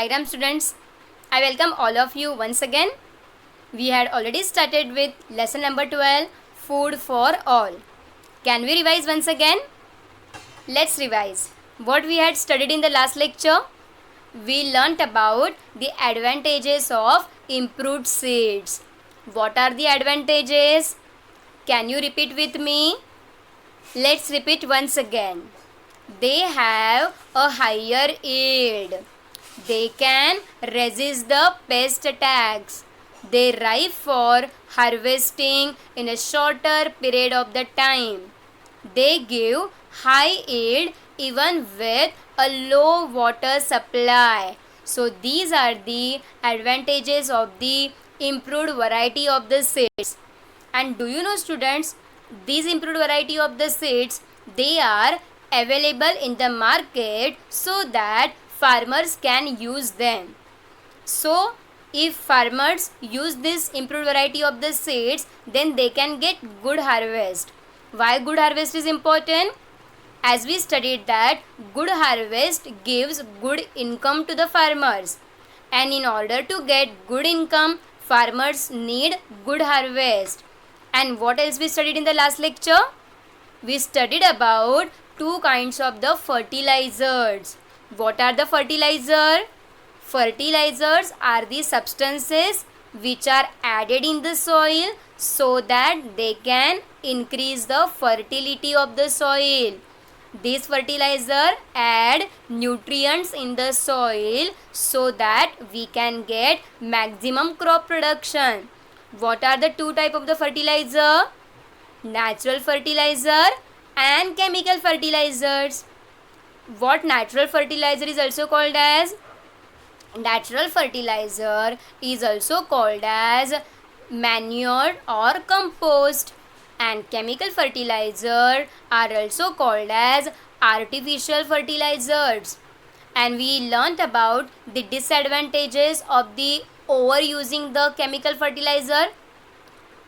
Hi, students. I welcome all of you once again. We had already started with lesson number 12, Food for All. Can we revise once again? Let's revise. What we had studied in the last lecture? We learnt about the advantages of improved seeds. What are the advantages? Can you repeat with me? Let's repeat once again. They have a higher yield. They can resist the pest attacks. They ripe for harvesting in a shorter period of the time. They give high yield even with a low water supply. So these are the advantages of the improved variety of the seeds. And do you know, students, these improved variety of the seeds, they are available in the market so that farmers can use them. So if farmers use this improved variety of the seeds, then they can get good harvest. Why good harvest is important? As we studied that good harvest gives good income to the farmers. And in order to get good income, farmers need good harvest. And what else we studied in the last lecture? We studied about two kinds of the fertilizers. What are the fertilizer? Fertilizers are the substances which are added in the soil so that they can increase the fertility of the soil. These fertilizer add nutrients in the soil so that we can get maximum crop production. What are the two type of the fertilizer? Natural fertilizer and chemical fertilizers. What natural fertilizer is also called as? Natural fertilizer is also called as manure or compost, and chemical fertilizer are also called as artificial fertilizers. And we learnt about the disadvantages of the overusing the chemical fertilizer.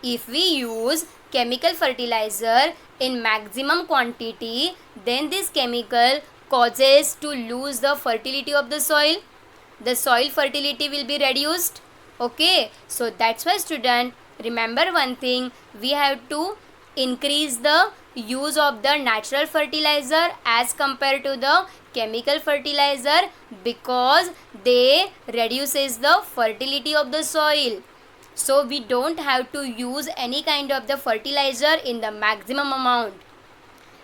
If we use chemical fertilizer in maximum quantity, then this chemical causes to lose the fertility of the soil. The soil fertility will be reduced. Okay, so that's why, student, remember one thing, we have to increase the use of the natural fertilizer as compared to the chemical fertilizer because they reduces the fertility of the soil. So we don't have to use any kind of the fertilizer in the maximum amount.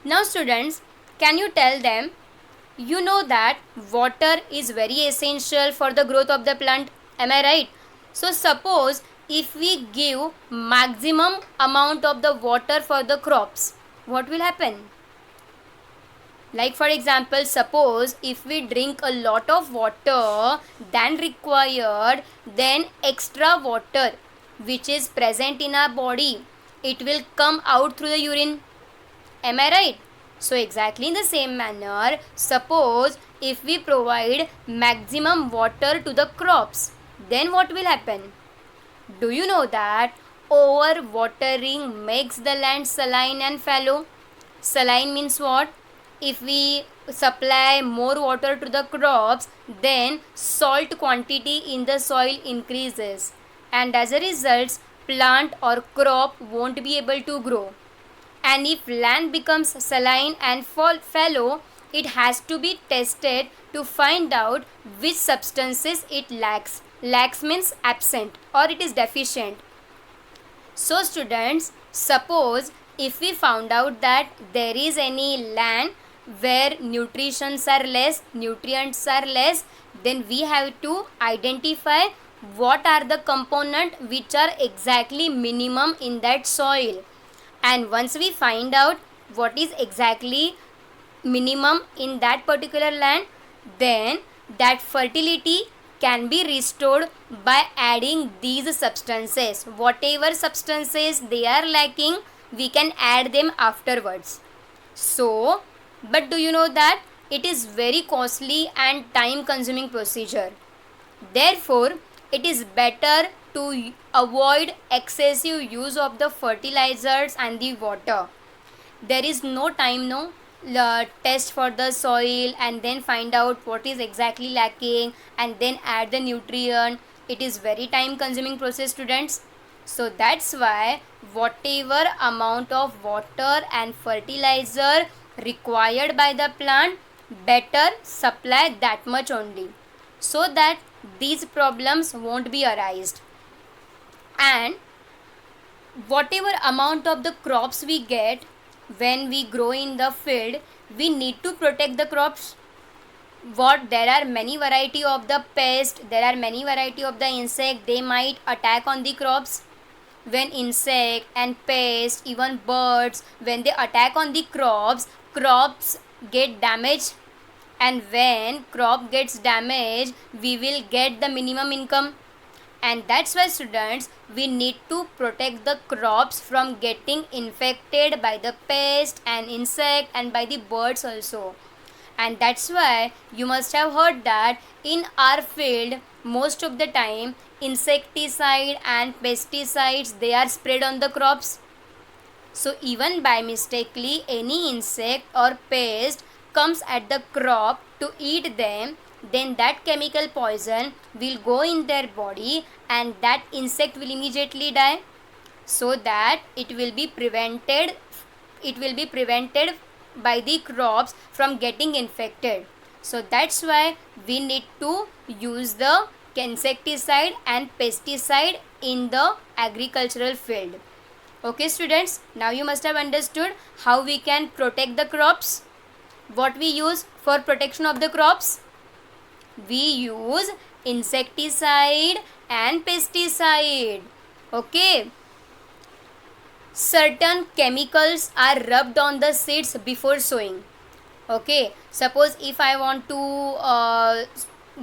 Now, students, can you tell them, you know that water is very essential for the growth of the plant. Am I right? So suppose if we give maximum amount of the water for the crops, what will happen? Like for example, suppose if we drink a lot of water than required, then extra water which is present in our body, it will come out through the urine. Am I right? So exactly in the same manner, suppose if we provide maximum water to the crops, then what will happen? Do you know that over watering makes the land saline and fallow? Saline means what? If we supply more water to the crops, then salt quantity in the soil increases, and as a result, plant or crop won't be able to grow. And if land becomes saline and fallow, it has to be tested to find out which substances it lacks. Lacks means absent or it is deficient. So students, suppose if we found out that there is any land where nutrients are less, then we have to identify what are the components which are exactly minimum in that soil. And once we find out what is exactly minimum in that particular land, then that fertility can be restored by adding these substances. Whatever substances they are lacking, we can add them afterwards. So, but do you know that it is very costly and time consuming procedure. Therefore, it is better to avoid excessive use of the fertilizers and the water. There is no time, no. test for the soil and then find out what is exactly lacking and then add the nutrient. It is very time consuming process, students. So that's why whatever amount of water and fertilizer required by the plant, better supply that much only, so that these problems won't be arised. And whatever amount of the crops we get when we grow in the field, we need to protect the crops. There are many variety of the pest, there are many variety of the insect, they might attack on the crops. When insect and pest, even birds, when they attack on the crops get damaged, and when crop gets damaged, we will get the minimum income. And that's why, students, we need to protect the crops from getting infected by the pest and insect and by the birds also. And that's why you must have heard that in our field, most of the time insecticide and pesticides, they are sprayed on the crops. So even by mistakenly any insect or pest comes at the crop to eat them, then that chemical poison will go in their body and that insect will immediately die, so that it will be prevented by the crops from getting infected. So that's why we need to use the insecticide and pesticide in the agricultural field. Okay, students, now you must have understood how we can protect the crops. What we use for protection of the crops? We use insecticide and pesticide. Okay. Certain chemicals are rubbed on the seeds before sowing. Okay. Suppose if I want to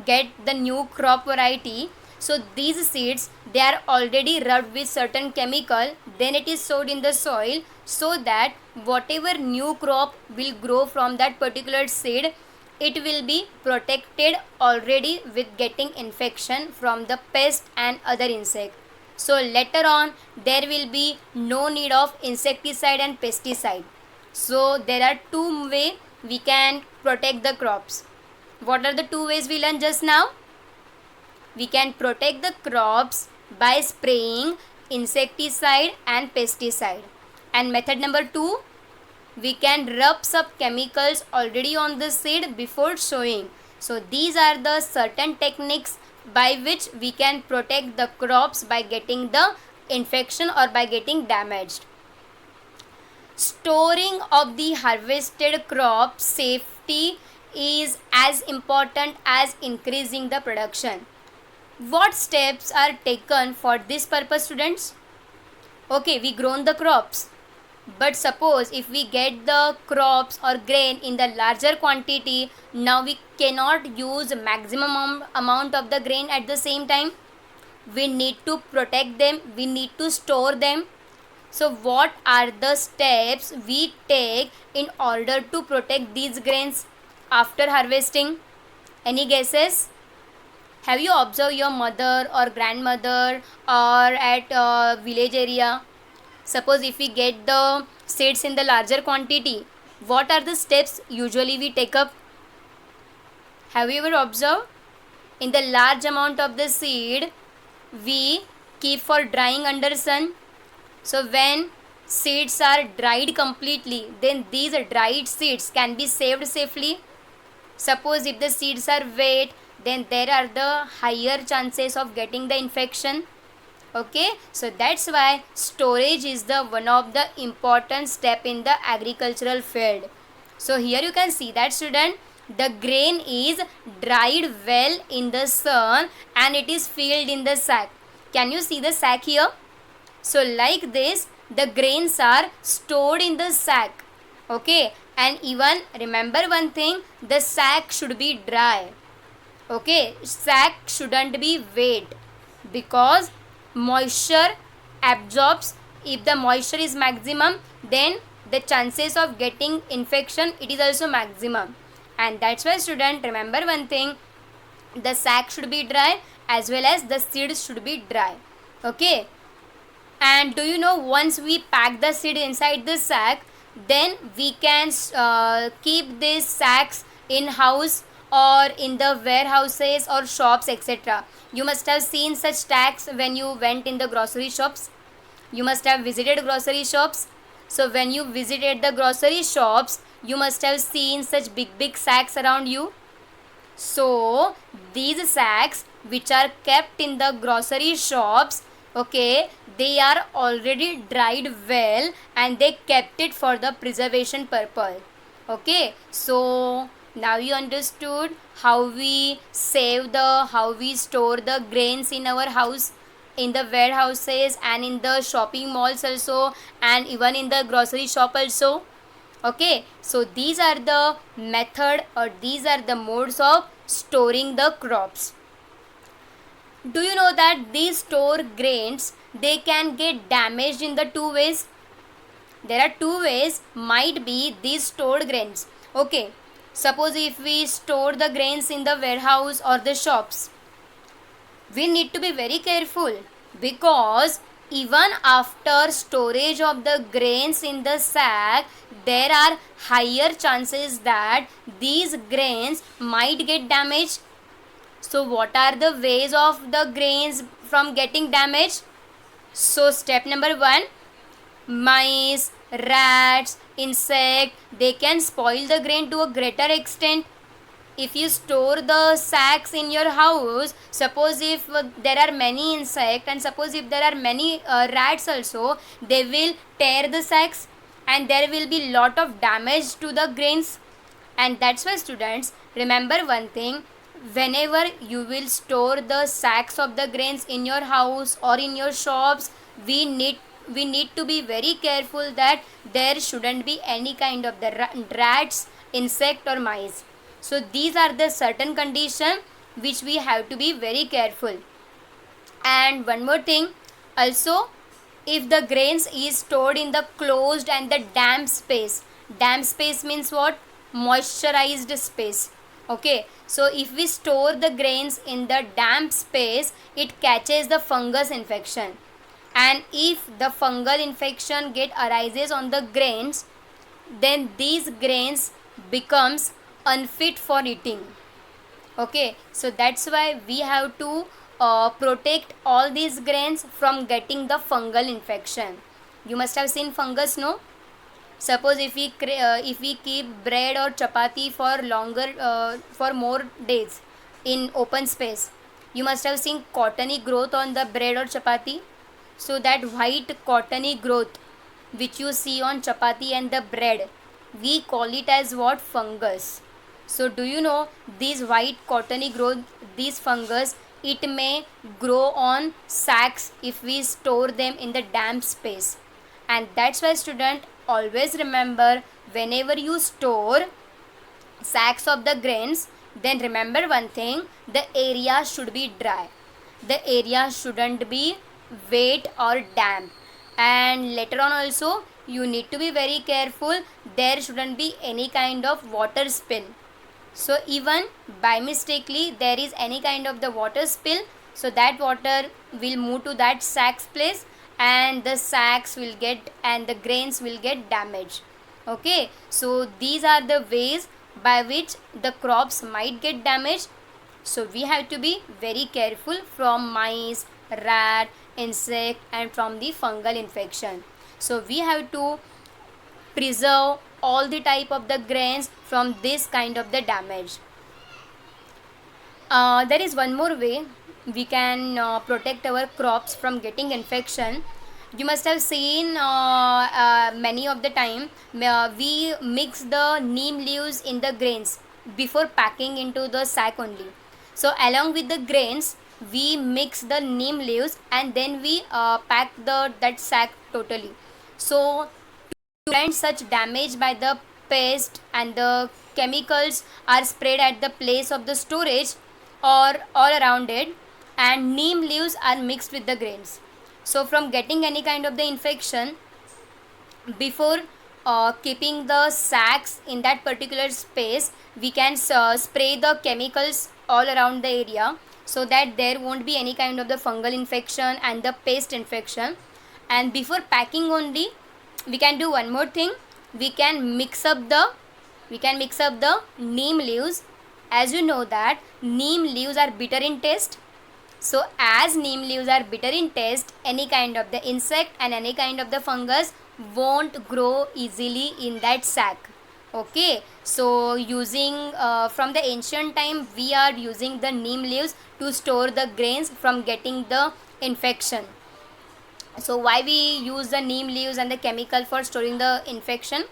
get the new crop variety, so these seeds, they are already rubbed with certain chemical, then it is sowed in the soil, so that whatever new crop will grow from that particular seed, it will be protected already with getting infection from the pest and other insect. So later on there will be no need of insecticide and pesticide. So there are two ways we can protect the crops. What are the two ways we learned just now? We can protect the crops by spraying insecticide and pesticide. And method number 2, we can rub some chemicals already on the seed before sowing. So these are the certain techniques by which we can protect the crops by getting the infection or by getting damaged. Storing of the harvested crop safety is as important as increasing the production. What steps are taken for this purpose, students? Okay, we grown the crops, but suppose if we get the crops or grain in the larger quantity, now we cannot use maximum amount of the grain at the same time. We need to protect them, we need to store them. So what are the steps we take in order to protect these grains after harvesting? Any guesses? Have you observed your mother or grandmother or at a village area? Suppose if we get the seeds in the larger quantity, what are the steps usually we take up? Have you ever observed? In the large amount of the seed, we keep for drying under sun. So when seeds are dried completely, then these dried seeds can be saved safely. Suppose if the seeds are wet, then there are the higher chances of getting the infection. Okay, so that's why storage is the one of the important step in the agricultural field. So here you can see that, student, the grain is dried well in the sun and it is filled in the sack. Can you see the sack here? So like this, the grains are stored in the sack. Okay, and even remember one thing, the sack should be dry. Okay, sack shouldn't be wet, because moisture absorbs. If the moisture is maximum, then the chances of getting infection, it is also maximum. And that's why, student, remember one thing, the sack should be dry as well as the seeds should be dry. Okay, and do you know, once we pack the seed inside the sack, then we can keep these sacks in house or in the warehouses or shops, etc. You must have seen such sacks when you went in the grocery shops. You must have visited grocery shops. So when you visited the grocery shops, you must have seen such big sacks around you. So these sacks which are kept in the grocery shops, okay, they are already dried well and they kept it for the preservation purpose. Okay, so now you understood how we how we store the grains in our house, in the warehouses and in the shopping malls also, and even in the grocery shop also. Okay, so these are the method or these are the modes of storing the crops. Do you know that these store grains, they can get damaged in the two ways? There are two ways might be these stored grains. Okay, suppose if we store the grains in the warehouse or the shops, we need to be very careful, because even after storage of the grains in the sack, there are higher chances that these grains might get damaged. So what are the ways of the grains from getting damaged? So step number 1, mice, rats, insect, they can spoil the grain to a greater extent. If you store the sacks in your house, suppose if there are many insects and suppose if there are many rats also, they will tear the sacks and there will be lot of damage to the grains. And that's why students, remember one thing, whenever you will store the sacks of the grains in your house or in your shops, we need to be very careful that there shouldn't be any kind of the rats, insect or mice. So these are the certain conditions which we have to be very careful. And one more thing also, if the grains is stored in the closed and the damp space means what? Moisturized space. Okay, so if we store the grains in the damp space, it catches the fungus infection, and if the fungal infection arises on the grains, then these grains becomes unfit for eating. Okay, so that's why we have to protect all these grains from getting the fungal infection. You must have seen fungus, no? Suppose if we keep bread or chapati for for more days in open space, you must have seen cottony growth on the bread or chapati. So that white cottony growth which you see on chapati and the bread, we call it as what? Fungus. So do you know these white cottony growth, these fungus, it may grow on sacks if we store them in the damp space. And that's why student, always remember, whenever you store sacks of the grains, then remember one thing, the area should be dry. The area shouldn't be wet or damp. And later on also, you need to be very careful, there shouldn't be any kind of water spill. So even by mistakenly there is any kind of the water spill, so that water will move to that sack's place and the sacks will get and the grains will get damaged. Okay, so these are the ways by which the crops might get damaged. So we have to be very careful from mice, rat, insect and from the fungal infection. So we have to preserve all the type of the grains from this kind of the damage. There is one more way we can protect our crops from getting infection. You must have seen many of the time we mix the neem leaves in the grains before packing into the sack only. So along with the grains, we mix the neem leaves and then we pack that sack totally. So prevent such damage by the pest and the chemicals are sprayed at the place of the storage or all around it, and neem leaves are mixed with the grains. So from getting any kind of the infection, before keeping the sacks in that particular space, we can spray the chemicals all around the area so that there won't be any kind of the fungal infection and the pest infection. And before packing only, we can do one more thing. we can mix up the neem leaves. As you know that neem leaves are bitter in taste. So as neem leaves are bitter in taste, any kind of the insect and any kind of the fungus won't grow easily in that sack. Okay, so using from the ancient time, we are using the neem leaves to store the grains from getting the infection. So why we use the neem leaves and the chemical for storing the infection?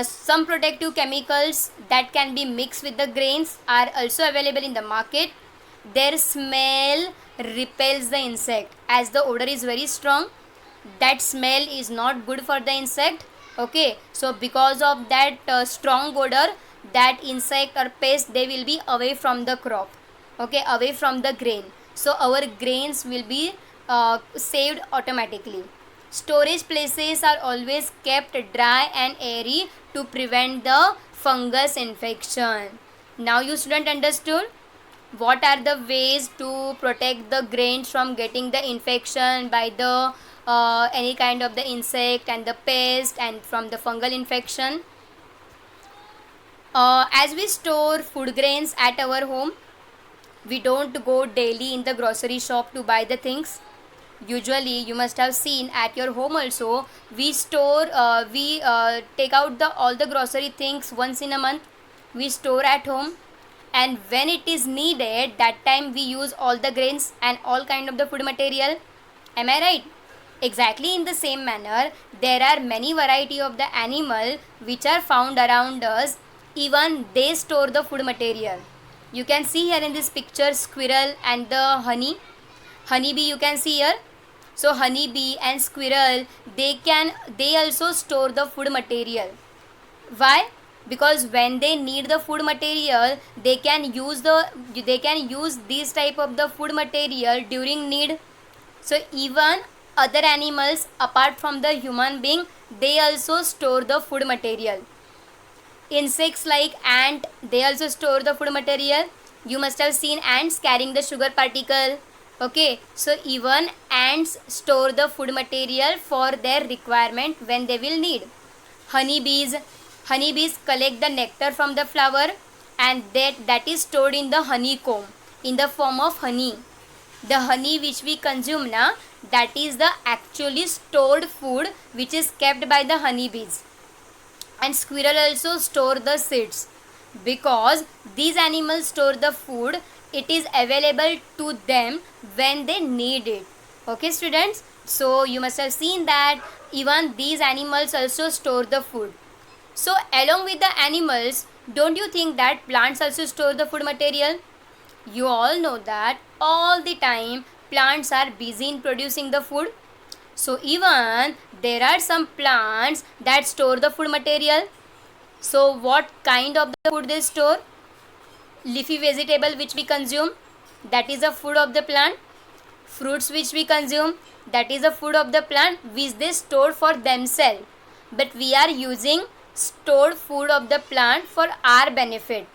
Some protective chemicals that can be mixed with the grains are also available in the market. Their smell repels the insect as the odor is very strong. That smell is not good for the insect. Okay, so because of that strong odor, that insect or pest, they will be away from the crop. Okay, away from the grain. So our grains will be saved automatically. Storage places are always kept dry and airy to prevent the fungus infection. Now you student understood what are the ways to protect the grains from getting the infection by the any kind of the insect and the pest and from the fungal infection. As we store food grains at our home, we don't go daily in the grocery shop to buy the things. Usually you must have seen at your home also, we take out the all the grocery things once in a month. We store at home, and when it is needed, that time we use all the grains and all kind of the food material. Am I right? Exactly in the same manner, there are many variety of the animal which are found around us. Even they store the food material. You can see here in this picture squirrel and the honeybee you can see here. So honeybee and squirrel, they also store the food material. Why? Because when they need the food material, they can use this type of the food material during need. So even other animals apart from the human being, they also store the food material. Insects like ant, they also store the food material. You must have seen ants carrying the sugar particle. Okay, so even ants store the food material for their requirement when they will need. Honeybees collect the nectar from the flower, and that is stored in the honeycomb in the form of honey. The honey which we consume now, that is the actually stored food which is kept by the honeybees. And squirrel also store the seeds, because these animals store the food, it is available to them when they need it. Okay students, so you must have seen that even these animals also store the food. So along with the animals, don't you think that plants also store the food material? You all know that all the time plants are busy in producing the food. So even there are some plants that store the food material. So what kind of the food they store? Leafy vegetable which we consume, that is the food of the plant. Fruits which we consume, that is the food of the plant which they store for themselves. But we are using stored food of the plant for our benefit.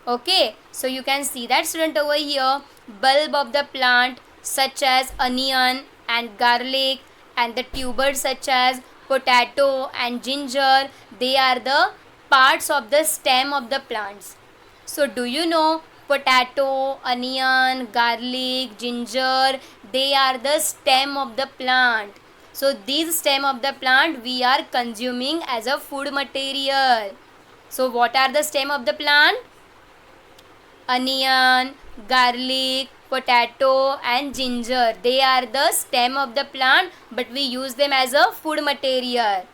Okay, so you can see that student over here, bulb of the plant such as onion and garlic, and the tubers such as potato and ginger, they are the parts of the stem of the plants. So do you know potato, onion, garlic, ginger, they are the stem of the plant. So these stem of the plant we are consuming as a food material. So what are the stem of the plant? Onion, garlic, potato and ginger, they are the stem of the plant, but we use them as a food material.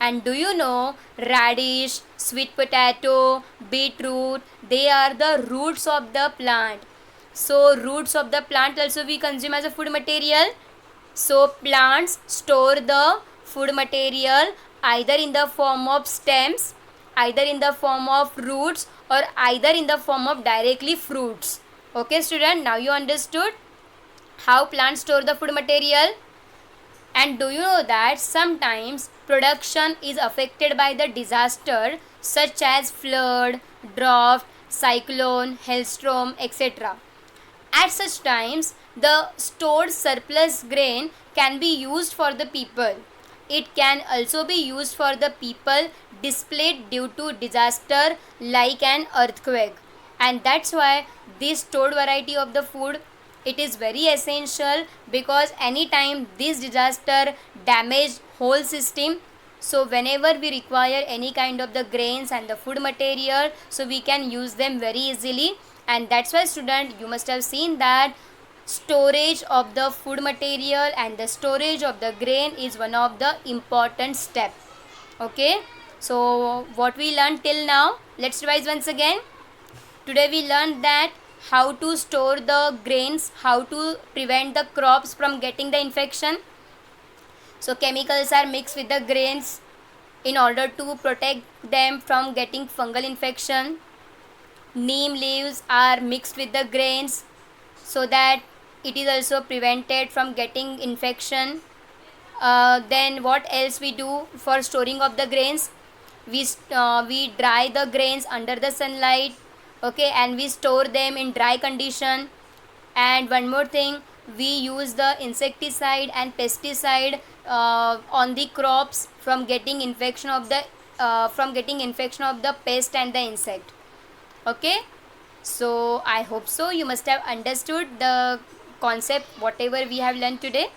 And do you know radish, sweet potato, beetroot, they are the roots of the plant. So roots of the plant also we consume as a food material. So plants store the food material either in the form of stems, either in the form of roots, or either in the form of directly fruits. Okay student, now you understood how plants store the food material. And do you know that sometimes production is affected by the disaster such as flood, drought, cyclone, hailstorm, etc. At such times, the stored surplus grain can be used for the people. It can also be used for the people displaced due to disaster like an earthquake. And that's why this stored variety of the food, it is very essential, because anytime this disaster damage whole system, so whenever we require any kind of the grains and the food material, so we can use them very easily. And that's why student, you must have seen that storage of the food material and the storage of the grain is one of the important step. Okay, so what we learned till now, let's revise once again. Today we learned that how to store the grains, how to prevent the crops from getting the infection. So chemicals are mixed with the grains in order to protect them from getting fungal infection. Neem leaves are mixed with the grains so that it is also prevented from getting infection. Then what else we do for storing of the grains? We dry the grains under the sunlight, okay, and we store them in dry condition. And one more thing, we use the insecticide and pesticide on the crops from getting infection of the pest and the insect. Okay, so I hope so you must have understood the concept whatever we have learned today.